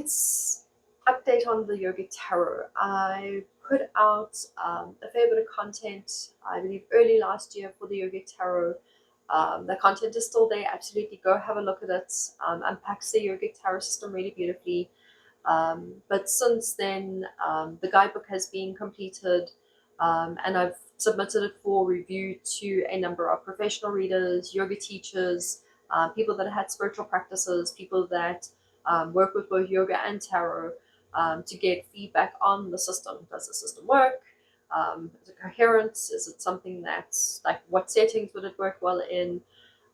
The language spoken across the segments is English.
tonight's update on the Yogic Tarot. I put out a fair bit of content, I believe, early last year for the Yogic Tarot. The content is still there. Absolutely go have a look at it. Unpacks the Yogic Tarot system really beautifully. But since then, the guidebook has been completed, and I've submitted it for review to a number of professional readers, yoga teachers, people that had spiritual practices, people that work with both yoga and tarot, to get feedback on the system. Does the system work? Is it coherent? Is it something that's like, what settings would it work well in?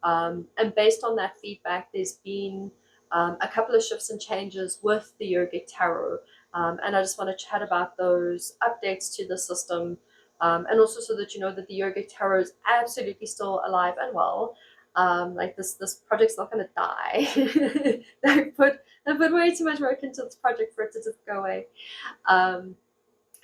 And based on that feedback, there's been a couple of shifts and changes with the Yogic Tarot. And I just want to chat about those updates to the system, and also so that you know that the Yogic Tarot is absolutely still alive and well. Like this project's not going to die. I put way too much work into this project for it to just go away.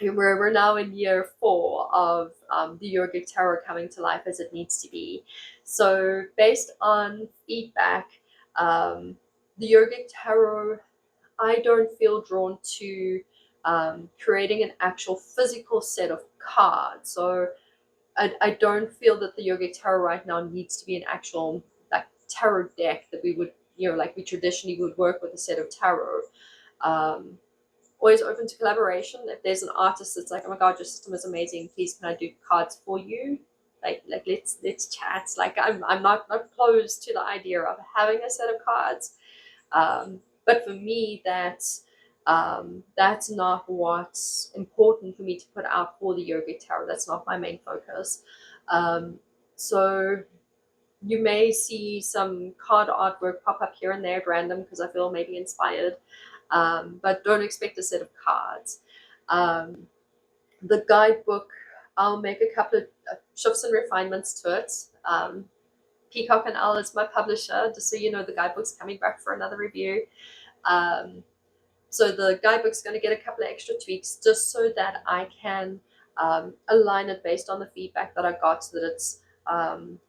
We're now in year 4 of the Yogic Tarot coming to life as it needs to be. So based on feedback, the Yogic Tarot, I don't feel drawn to creating an actual physical set of cards. So I don't feel that the Yogic Tarot right now needs to be an actual like tarot deck that we would, like we traditionally would work with a set of tarot. Always open to collaboration. If there's an artist that's like, oh my god, your system is amazing, please can I do cards for you? Like let's chat. Like I'm not closed to the idea of having a set of cards. But for me, that's not what's important for me to put out for the Yogic Tarot. That's not my main focus. So you may see some card artwork pop up here and there at random because I feel maybe inspired, but don't expect a set of cards. The guidebook, I'll make a couple of shifts and refinements to it. Peacock and Owl is my publisher, just so you know the guidebook's coming back for another review. So the guidebook's going to get a couple of extra tweaks just so that I can align it based on the feedback that I got, so that it's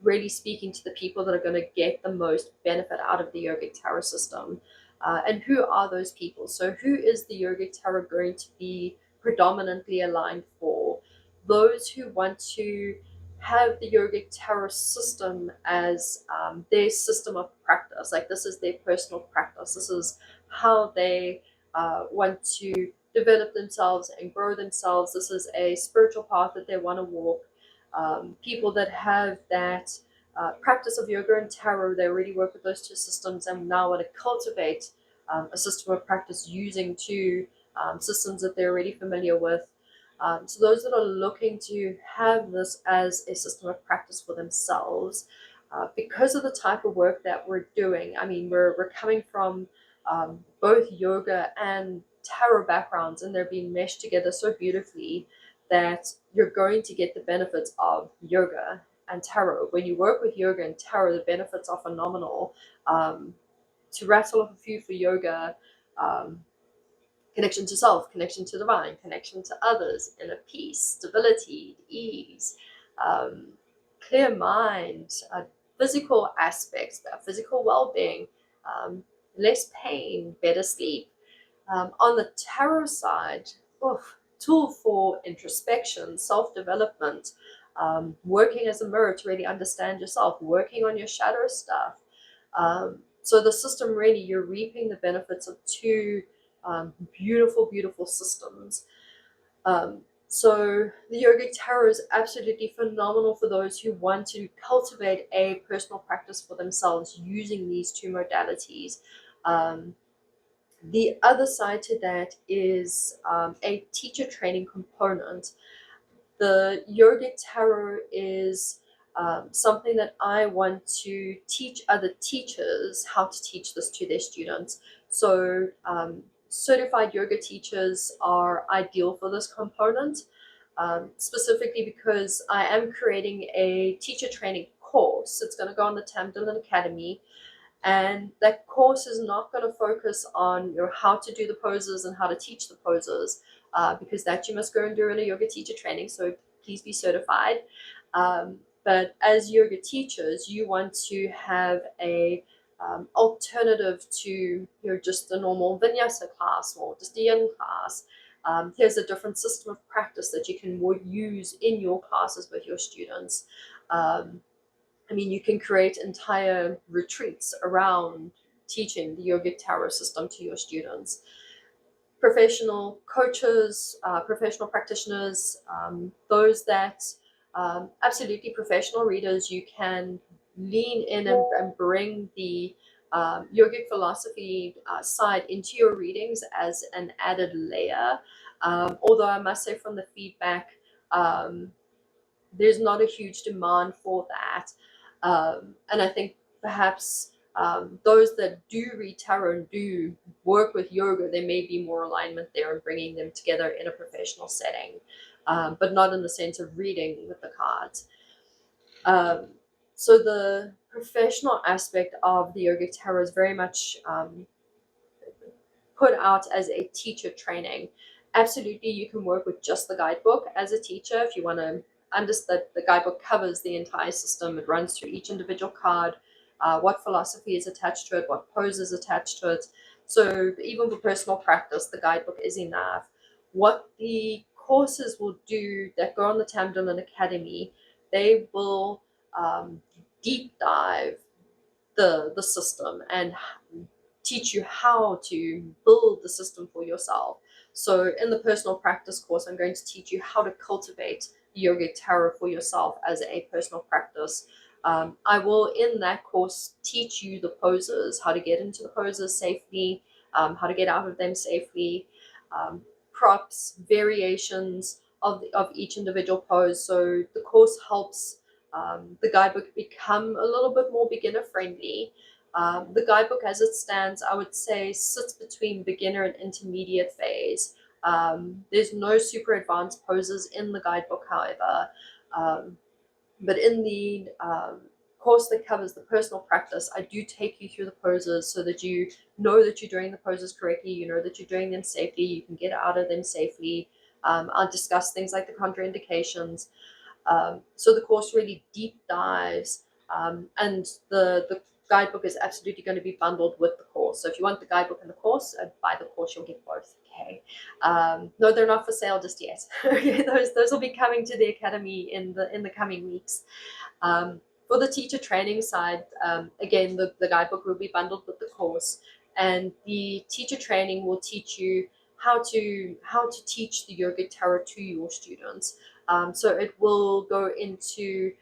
really speaking to the people that are going to get the most benefit out of the Yogic Tarot system. And who are those people? So who is the Yogic Tarot going to be predominantly aligned for? Those who want to have the Yogic Tarot system as their system of practice. Like this is their personal practice. This is how they want to develop themselves and grow themselves. This is a spiritual path that they want to walk. People that have that practice of yoga and tarot, they already work with those two systems and now want to cultivate a system of practice using two systems that they're already familiar with. So those that are looking to have this as a system of practice for themselves, because of the type of work that we're doing, I mean, we're coming from both yoga and tarot backgrounds, and they're being meshed together so beautifully that you're going to get the benefits of yoga and tarot. When you work with yoga and tarot, the benefits are phenomenal. To rattle off a few for yoga, connection to self, connection to divine, connection to others, inner peace, stability, ease, clear mind, physical aspects, physical well-being, less pain, better sleep. On the tarot side, tool for introspection, self-development, working as a mirror to really understand yourself, working on your shadow stuff. So the system, really, you're reaping the benefits of two beautiful, beautiful systems. So the Yogic Tarot is absolutely phenomenal for those who want to cultivate a personal practice for themselves using these two modalities. The other side to that is a teacher training component. The Yogic Tarot is something that I want to teach other teachers how to teach this to their students. So certified yoga teachers are ideal for this component, specifically because I am creating a teacher training course. It's going to go on the Tam Dillon Academy. And that course is not going to focus on how to do the poses and how to teach the poses, because that you must go and do in a yoga teacher training. So please be certified. But as yoga teachers, you want to have a alternative to just a normal vinyasa class or just a yin class. Here's a different system of practice that you can use in your classes with your students. I mean, you can create entire retreats around teaching the Yogic Tarot system to your students. Professional coaches, professional practitioners, those that absolutely professional readers, you can lean in and bring the yogic philosophy side into your readings as an added layer. Although I must say from the feedback, there's not a huge demand for that. And I think perhaps those that do read tarot and do work with yoga, there may be more alignment there in bringing them together in a professional setting, but not in the sense of reading with the cards. So the professional aspect of the yogic tarot is very much put out as a teacher training. Absolutely, you can work with just the guidebook as a teacher if you want to understand. The guidebook covers the entire system. It runs through each individual card, what philosophy is attached to it, what pose is attached to it. So even for personal practice, the guidebook is enough. What the courses will do that go on the Tamdilin Academy, they will deep dive the system and teach you how to build the system for yourself. So in the personal practice course, I'm going to teach you how to cultivate the yogic tarot for yourself as a personal practice. I will, in that course, teach you the poses, how to get into the poses safely, how to get out of them safely, props, variations of each individual pose. So the course helps the guidebook become a little bit more beginner friendly. The guidebook as it stands, I would say, sits between beginner and intermediate phase. There's no super advanced poses in the guidebook, however. But in the course that covers the personal practice, I do take you through the poses so that you know that you're doing the poses correctly, you know that you're doing them safely, you can get out of them safely. I'll discuss things like the contraindications. So the course really deep dives, and the guidebook is absolutely going to be bundled with the course. So if you want the guidebook and the course, buy the course, you'll get both. Okay. No, they're not for sale just yet. Okay, those will be coming to the academy in the coming weeks. For the teacher training side, again, the guidebook will be bundled with the course, and the teacher training will teach you how to teach the yogic tarot to your students. So it will go into,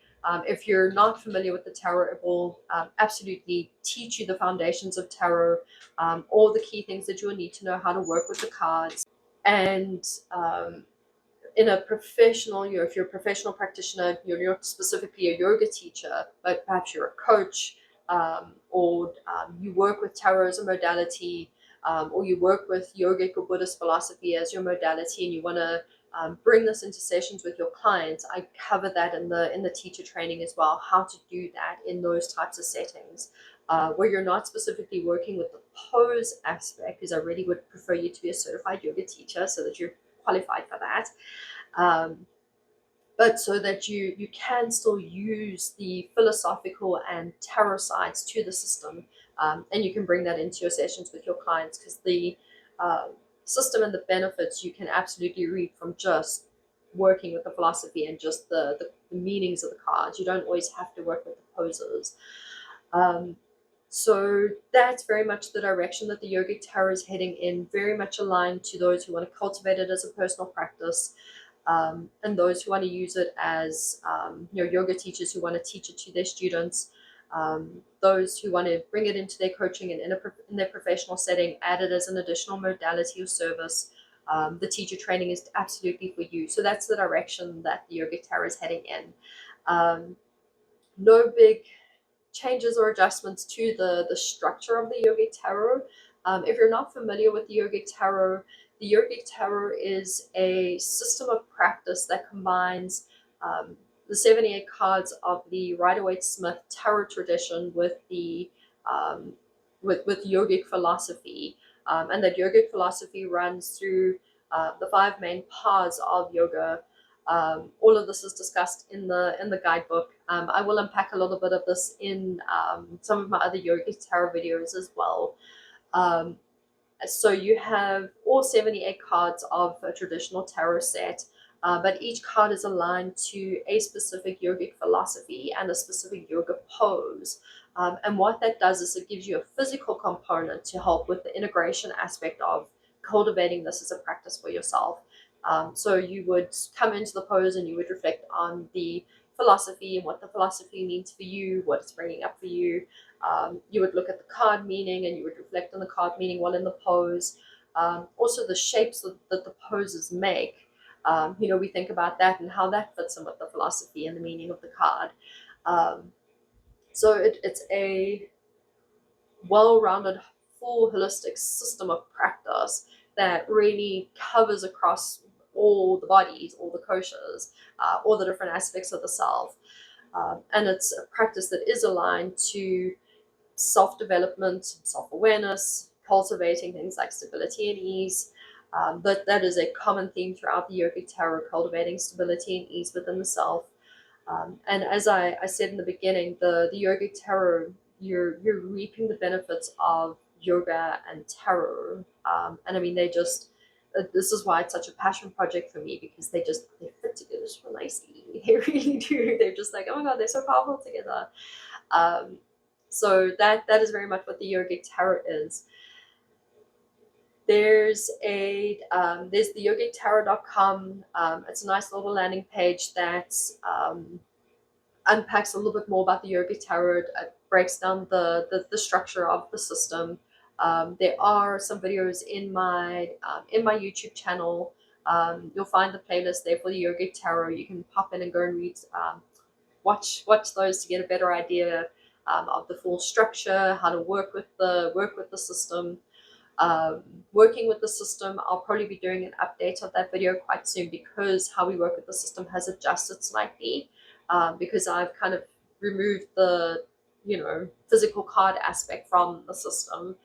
if you're not familiar with the tarot, it will absolutely teach you the foundations of tarot, all the key things that you will need to know how to work with the cards. And in a professional, if you're a professional practitioner, you're specifically a yoga teacher, but perhaps you're a coach, or you work with tarot as a modality, or you work with yogic or Buddhist philosophy as your modality, and you want to bring this into sessions with your clients. I cover that in the teacher training as well, how to do that in those types of settings, where you're not specifically working with the pose aspect, because I really would prefer you to be a certified yoga teacher so that you're qualified for that. But so that you can still use the philosophical and tarot sides to the system, and you can bring that into your sessions with your clients, because the system and the benefits you can absolutely read from just working with the philosophy and just the meanings of the cards. You don't always have to work with the poses. So that's very much the direction that the yogic tarot is heading in, very much aligned to those who want to cultivate it as a personal practice, and those who want to use it as yoga teachers who want to teach it to their students, those who want to bring it into their coaching and in their professional setting, add it as an additional modality or service. The teacher training is absolutely for you. So that's the direction that the yogic tarot is heading in. No big changes or adjustments to the structure of the yogic tarot. If you're not familiar with the yogic tarot is a system of practice that combines the 78 cards of the Rider-Waite-Smith tarot tradition with the with yogic philosophy, and that yogic philosophy runs through the five main paths of yoga. All of this is discussed in the guidebook. I will unpack a little bit of this in some of my other Yogic Tarot videos as well. Um, so you have all 78 cards of a traditional tarot set, but each card is aligned to a specific yogic philosophy and a specific yoga pose. And what that does is it gives you a physical component to help with the integration aspect of cultivating this as a practice for yourself. So you would come into the pose and you would reflect on the philosophy and what the philosophy means for you, what it's bringing up for you. You would look at the card meaning and you would reflect on the card meaning while in the pose. Also, the shapes that the poses make. We think about that and how that fits in with the philosophy and the meaning of the card. So it's a well-rounded, full holistic system of practice that really covers across all the bodies, all the koshas, all the different aspects of the self. And it's a practice that is aligned to self-development, self-awareness, cultivating things like stability and ease. But that is a common theme throughout the Yogic Tarot, cultivating stability and ease within the self. And as I said in the beginning, the Yogic Tarot, you're reaping the benefits of yoga and tarot. And I mean, this is why it's such a passion project for me, because they fit together so nicely. They really do. They're just like, oh my God, they're so powerful together. So that is very much what the Yogic Tarot is. There's the yogictarot.com. It's a nice little landing page that unpacks a little bit more about the Yogic Tarot. It breaks down the structure of the system. There are some videos in my YouTube channel. You'll find the playlist there for the Yogic Tarot. You can pop in and go and read, watch those to get a better idea of the full structure, how to work with the system. Working with the system, I'll probably be doing an update of that video quite soon, because how we work with the system has adjusted slightly, because I've kind of removed the physical card aspect from the system.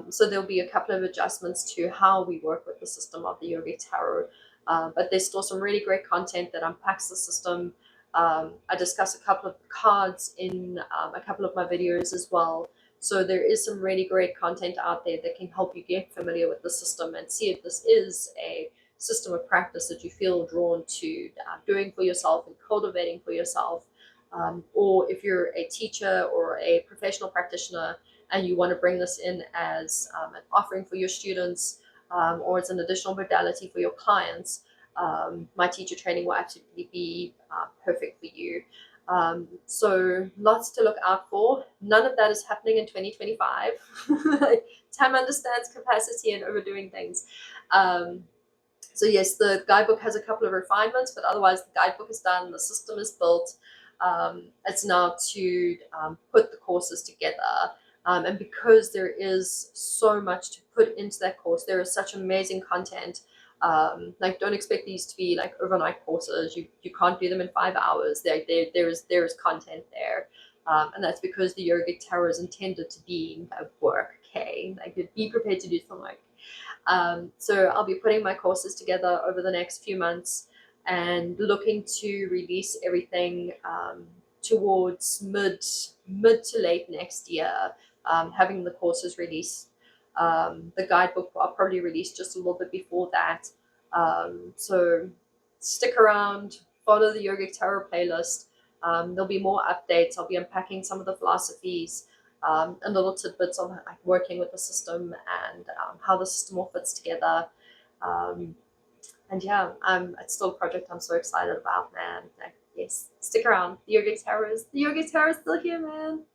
So there'll be a couple of adjustments to how we work with the system of the Yogic Tarot. But there's still some really great content that unpacks the system. I discuss a couple of cards in a couple of my videos as well. So there is some really great content out there that can help you get familiar with the system and see if this is a system of practice that you feel drawn to doing for yourself and cultivating for yourself. Or if you're a teacher or a professional practitioner and you want to bring this in as an offering for your students, or as an additional modality for your clients, my teacher training will absolutely be perfect for you. So lots to look out for. None of that is happening in 2025. Time understands capacity and overdoing things. So yes, the guidebook has a couple of refinements, but otherwise the guidebook is done, the system is built. It's now to put the courses together. And because there is so much to put into that course, there is such amazing content. Like, don't expect these to be like overnight courses. You can't do them in 5 hours. There is content there. And that's because the Yogic Tarot is intended to be a work, okay? Like, be prepared to do some work. So I'll be putting my courses together over the next few months and looking to release everything towards mid to late next year, having the courses released. The guidebook I'll probably release just a little bit before that. So stick around, follow the Yogic Tarot playlist. There'll be more updates. I'll be unpacking some of the philosophies, and little tidbits on like working with the system and how the system all fits together. And yeah, it's still a project I'm so excited about, man. Like, yes, stick around. The Yogic Tarot is still here, man.